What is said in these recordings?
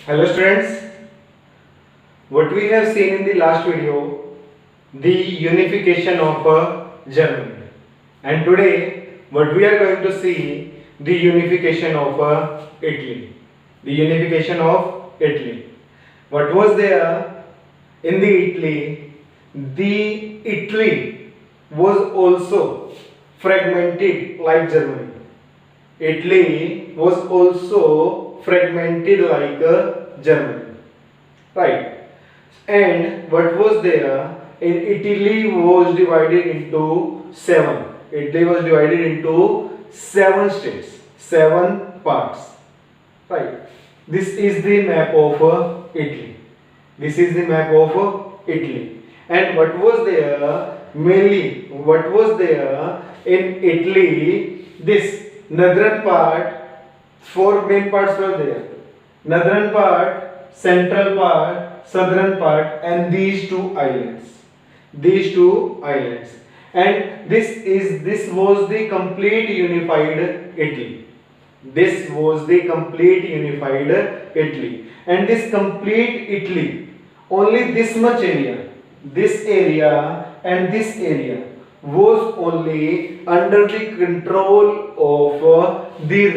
Hello students, what we have seen in the last video, the unification of Germany, and today what we are going to see, the unification of Italy. The unification of Italy. What was there in the Italy? The Italy was also fragmented like Germany. Italy was also fragmented like Germany, right? And what was there in Italy was divided into seven. Italy was divided into seven states, seven parts, right? This is the map of Italy. This is the map of Italy. And what was there mainly? What was there in Italy? This northern part, four main parts were there: northern part, central part, southern part, and these two islands. These two islands. And this was the complete unified Italy. This was the complete unified Italy. And this complete Italy, only this much area, this area and this area was only under the control of the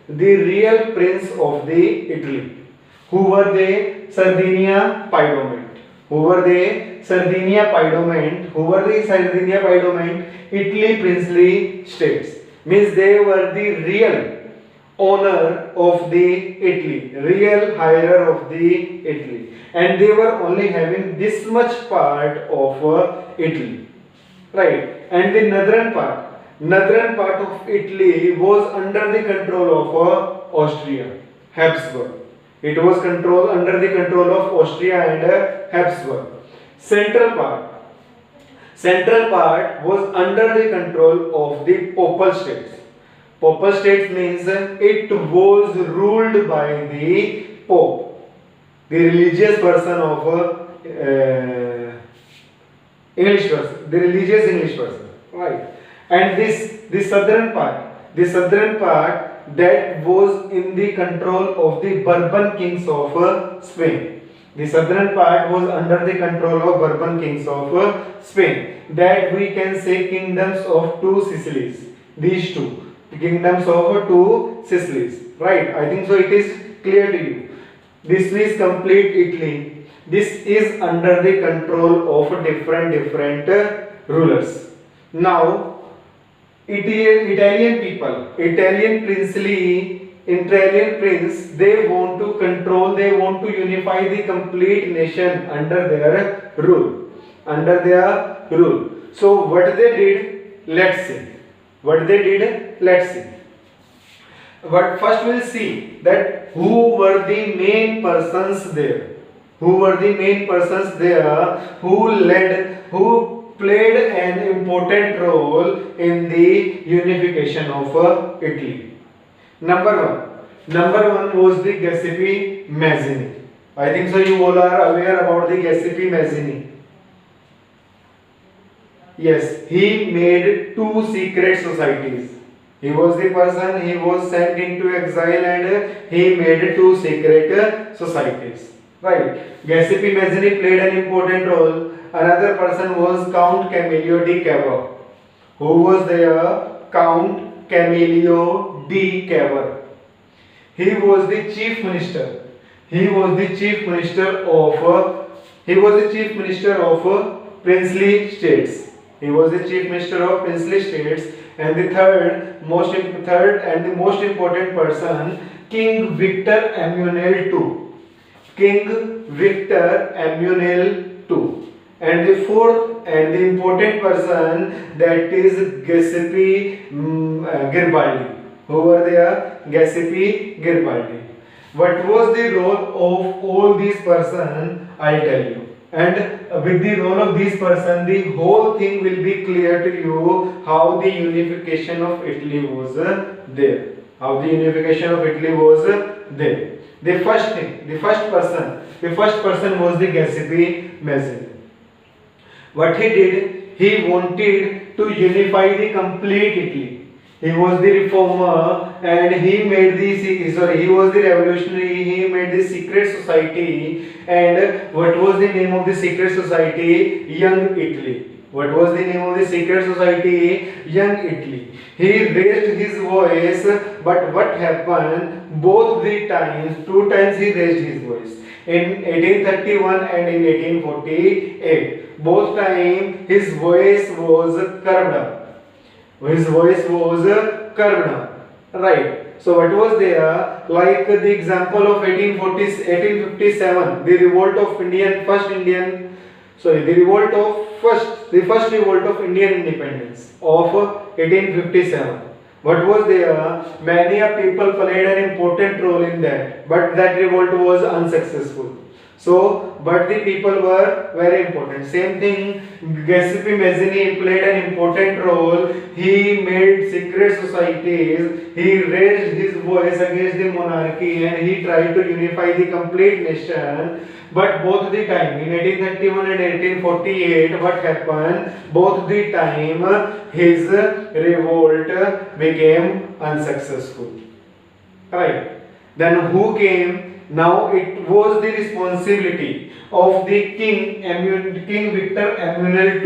real prince of the Italy. Who were they? Sardinia Piedomant. Who were they? Sardinia Piedomant. Who were the Sardinia Piedomant? Italy princely states. Means they were the real owner of the Italy, real hire of the Italy, and they were only having this much part of Italy, right? And the northern part of Italy was under the control of Austria, Habsburg. It was under the control of Austria and Habsburg. Central part, central part was under the control of the Papal states. Papal states means it was ruled by the Pope, the religious person of English person, the religious English person, right? And the southern part that was in the control of the Bourbon kings of Spain. The southern part was under the control of Bourbon kings of Spain. That we can say kingdoms of two Sicilies. These two kingdoms of two Sicilies, right? I think so. It is clear to you. This is complete Italy. This is under the control of different rulers. Now, Italian people, Italian prince, they want to control, they want to unify the complete nation under their rule. Under their rule. So, what they did, let's see. What they did, let's see. But first we'll see that who were the main persons there. Who were the main persons there who played an important role in the unification of Italy. Number one was the Giuseppe Mazzini. I think so you all are aware about the Giuseppe Mazzini. Yes, he made two secret societies. He was the person, he was sent into exile and he made two secret societies. Right. Giuseppe Mazzini played an important role. Another person was Count Camillo di Cavour. Who was there? Count Camillo di Cavour. He was the chief minister. He was the chief minister of princely states. He was the chief minister of princely states. And the third and the most important person, King Victor Emmanuel II. King Victor Emmanuel II. And the fourth and the important person, that is Giuseppe Garibaldi. Who were there? Giuseppe Garibaldi. What was the role of all these persons? I'll tell you. And with the role of this person, the whole thing will be clear to you how the unification of Italy was there. How the unification of Italy was there. The first person was the Giuseppe Mazzini. What he did, he wanted to unify the complete Italy. He was the reformer and he made he was the revolutionary. He made the secret society. And what was the name of the secret society? Young Italy. What was the name of the secret society? Young Italy. He raised his voice, but what happened? Both the times, two times he raised his voice. In 1831 and in 1848. Both times his voice was curved up. His voice was curved up. Right. So what was there? Like the example of 1857, the revolt of the first revolt of Indian independence of 1857. What was there? Many people played an important role in that, but that revolt was unsuccessful. So, but the people were very important. Same thing, Giuseppe Mazzini played an important role. He made secret societies. He raised his voice against the monarchy and he tried to unify the complete nation. But both the time, in 1831 and 1848, what happened? Both the time, his revolt became unsuccessful. Right? Then who came? Now it was the responsibility of the King Victor Emmanuel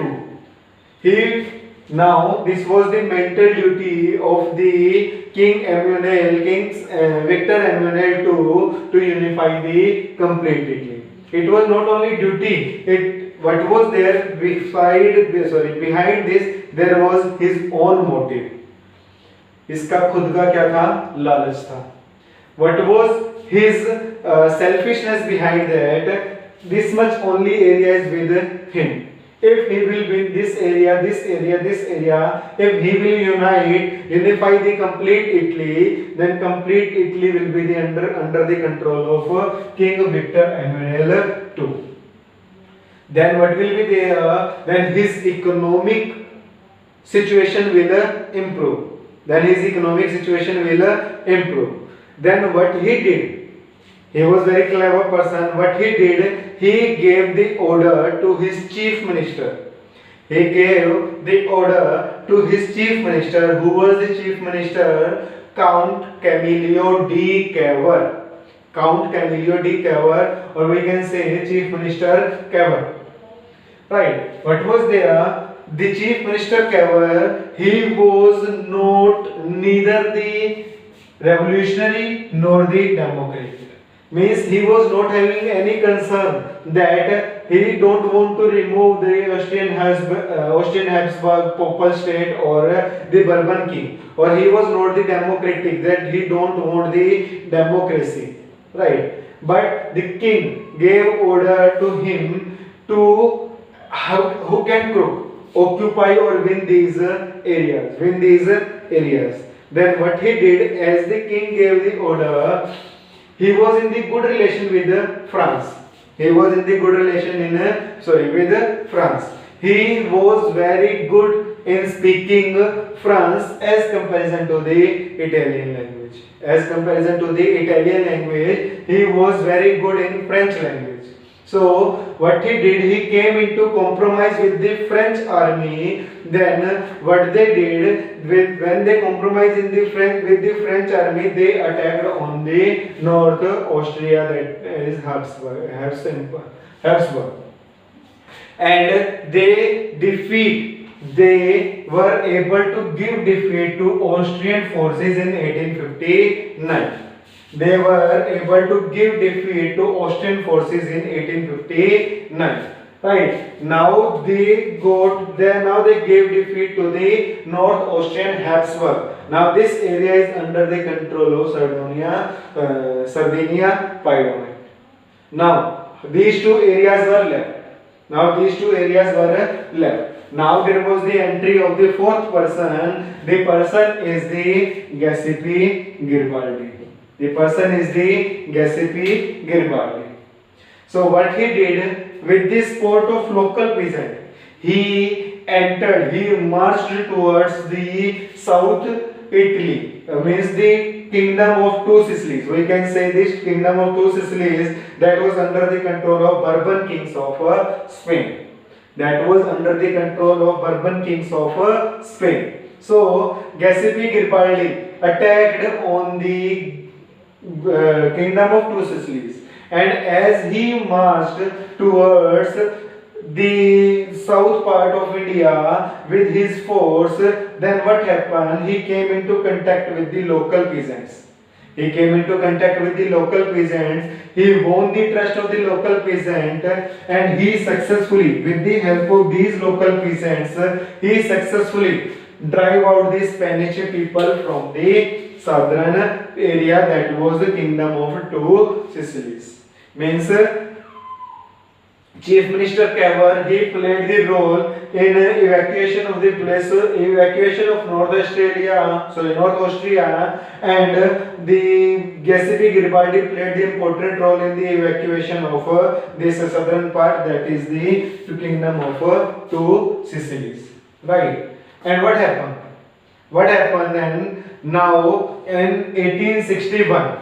II. This was the mental duty of the Victor Emmanuel II to unify the complete Italy. It was not only duty. What was there behind this? There was his own motive. इसका खुद का क्या था? लालच था. What was his selfishness behind that? This much only area is with him. If he will win this area, if he will unify the complete Italy, then complete Italy will be under the control of King Victor Emmanuel II. Then what will be there? Then his economic situation will improve. Then what he did? He was very clever person. What he did? He gave the order to his chief minister. Who was the chief minister? Count Camillo di Cavour. Or we can say Chief Minister Cavour. Right. What was there? The Chief Minister Cavour, he was neither the revolutionary nor the democrat. Means he was not having any concern that he don't want to remove the Austrian Habsburg Papal state or the Bourbon king, or he was not the democratic, that he don't want the democracy, right? But the king gave order to him to who can occupy or win these areas. Then what he did, as the king gave the order, he was in the good relation with France. He was very good in speaking France as comparison to the Italian language. He was very good in French language. So what he did, he came into compromise with the French army. Then what they did, when they compromised with the French army, they attacked on the North Austria, that is Habsburg, and they were able to give defeat to Austrian forces in 1859. They were able to give defeat to Austrian forces in 1859. Right. Now they gave defeat to the North Austrian Habsburg. Now this area is under the control of Sardinia Piemonte. Now these two areas were left. Now there was the entry of the fourth person. The person is the Giuseppe Garibaldi. So what he did, with the support of local peasant, he marched towards the South Italy, means the Kingdom of Two Sicilies. We can say this Kingdom of Two Sicilies, that was under the control of Bourbon kings of Spain. So Giuseppe Garibaldi attacked on the kingdom of Two Sicilies, and as he marched towards the south part of India with his force, then what happened? He came into contact with the local peasants. He came into contact with the local peasants. He won the trust of the local peasant, and he successfully, with the help of these local peasants, he successfully drive out the Spanish people from the southern area, that was the kingdom of Two Sicilies. Means Chief Minister Cavour, he played the role in evacuation of the place, evacuation of North Austria, and the Giuseppe Garibaldi played the important role in the evacuation of this southern part, that is the kingdom of Two Sicilies, right? And what happened? What happened then? Now in 1861,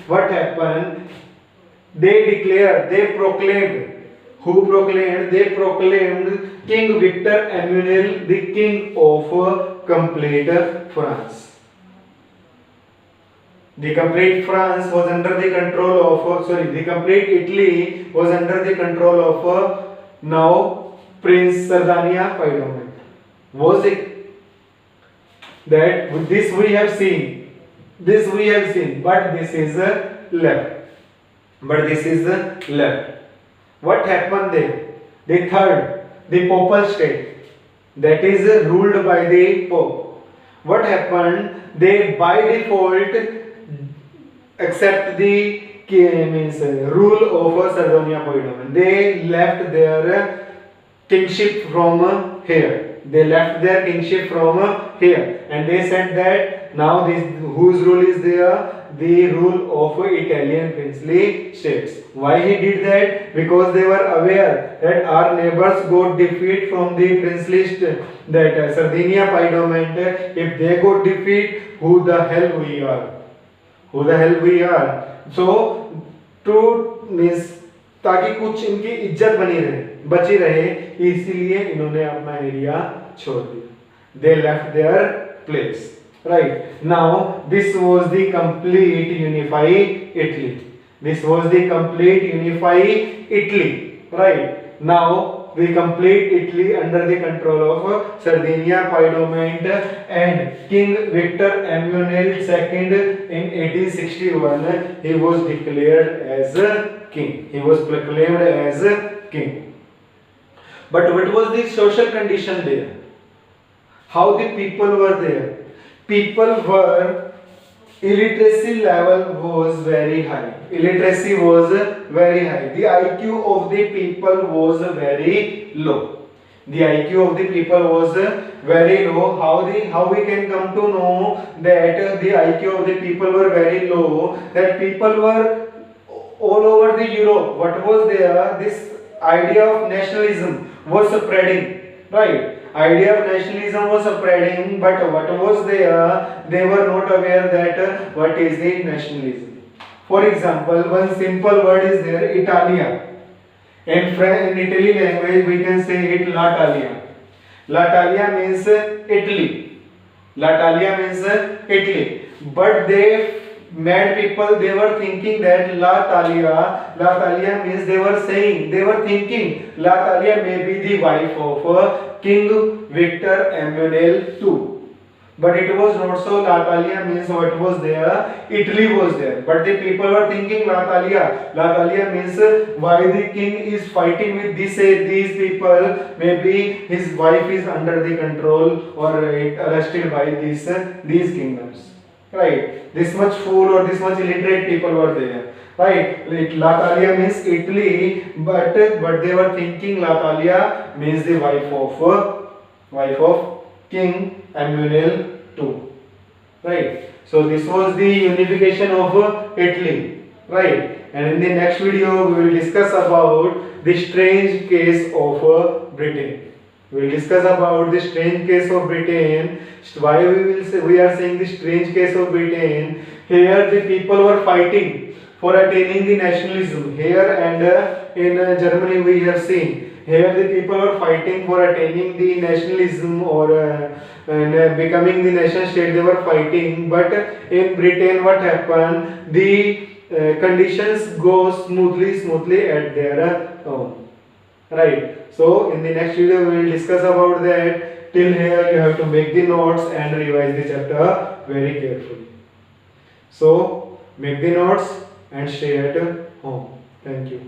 what happened? They proclaimed. Who proclaimed? They proclaimed King Victor Emmanuel the king of complete France. The complete France was under the control of, the complete Italy was under the control of now Prince Sardinia Piemonte. Was it? That this we have seen, but this is left. What happened then? The third, the Papal state, that is ruled by the Pope. What happened? They by default accept the rule of Sardinia Piemonte. They left their kingship from here. And they said that now this whose rule is there? The rule of Italian princely states. Why he did that? Because they were aware that our neighbors got defeat from the princely state, that Sardinia Piemonte. If they got defeat, who the hell we are? So to means ताकि कुछ इनकी इज्जत बची रहे, इसीलिए इन्होंने अपना area छोड़ दिया. They left their place. Right. Now this was the complete unified Italy. Right. Now the complete Italy under the control of Sardinia Piemonte, and King Victor Emmanuel II in 1861 he was declared as a king. He was proclaimed as a king. But what was the social condition there? How the people were there? People were, illiteracy level was very high. The IQ of the people was very low. How we can come to know that the IQ of the people were very low? That people were all over the Europe. What was there? This idea of nationalism was spreading, right? Idea of nationalism was spreading, but what was there? They were not aware that what is the nationalism. For example, one simple word is there, Italia. In Italy language, we can say it L'Italia. L'Italia means Italy. But they mad people, they were thinking that L'Italia means they were thinking L'Italia may be the wife of King Victor Emmanuel II. But it was not so. L'Italia means what was there? Italy was there. But the people were thinking L'Italia means why the king is fighting with these people. Maybe his wife is under the control or arrested by these kingdoms. Right? This much fool or this much illiterate people were there. Right? L'Italia means Italy, but they were thinking L'Italia means the wife of King Emmanuel II. Right? So this was the unification of Italy. Right? And in the next video we will discuss about the strange case of Britain. We will discuss about the strange case of Britain. Why we are saying the strange case of Britain? Here the people were fighting for attaining the nationalism. Here and in Germany we have seen. here the people are fighting for attaining the nationalism or becoming the nation state. They were fighting, but in Britain, what happened? The conditions go smoothly at their own. Right. So in the next video we will discuss about that. Till here you have to make the notes and revise the chapter very carefully. So make the notes and stay at home. Thank you.